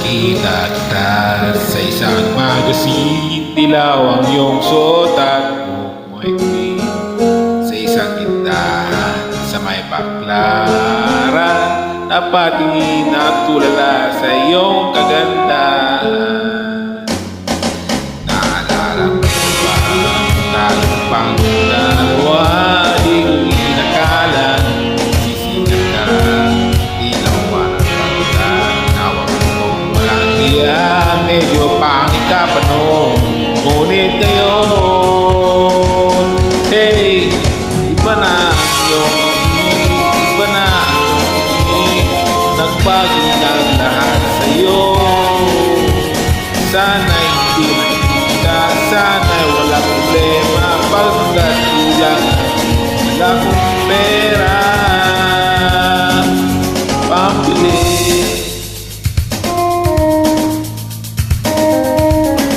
Nakita kita sa isang magazine, dilaw ang iyong suot at buhok mo'y sa isang tindahan sa may Baclaran. Napatingin at tulala sa iyong kagandahan. Naalala mo ba ang tagumpang dalawa? Di ko inakala sisikat ka, ilaw parang pagkat nawag mong walang hiya. Medyo pangit ka pa noon, ngunit ngayon, hey, iba na yung iba na nagbago na lahat sa'yo. Sana'y hindi nakikita, sana'y walang problema, pagkat kulang wala kong pera pambili.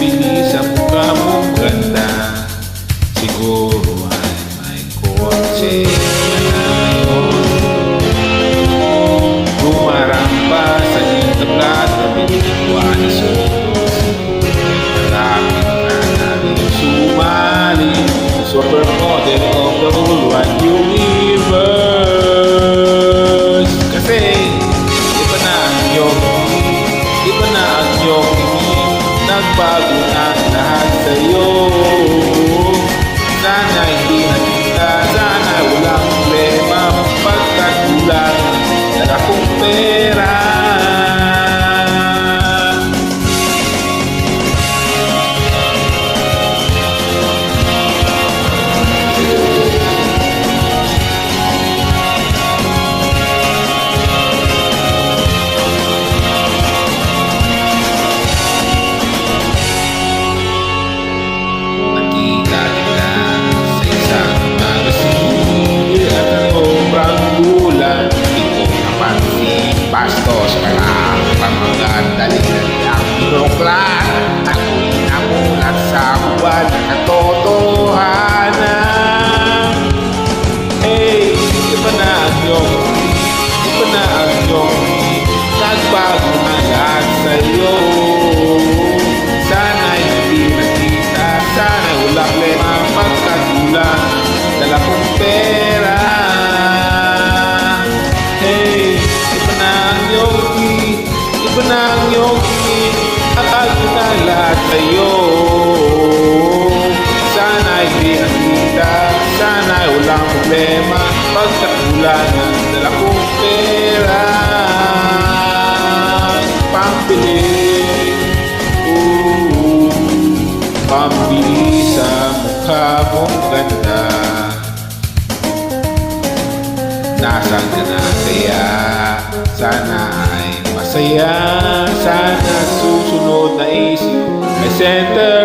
Bilis ang mukha mong ganda, siguro ay may kotse ka na ngayon. Gumaramba sa internet na binigwan na sutos. Malapit na namin sumali sa supermodel of the whole wide universe. Kasi iba na ang iyong tingin, nagbago na lahat sa'yo. Sana hindi nakita, sana walang problema, pagkat kulang wala akong pera. Nakita kita sa isang magazine at ang sobrang bulan. Di ko napansin, bastos ka lang, pamaganda dali ang biroklat. Ako'y namulat sa buwan ng katotohanan. Hey, iba na ang iyong nagbago na lahat sa'yo. Sana hindi nakita, sana wala problema, pagkat kulang dala kong pera. Hey, iba na ang iyong tingin, nagbago na lahat sa'yo. Sana hindi nakita, sana walang problema, pagkat kulang dala kong pera pambili. Pambili sa mukha mong ganda. Nasaan ka na kaya? Sana ay masaya. Sana susunod na isip may center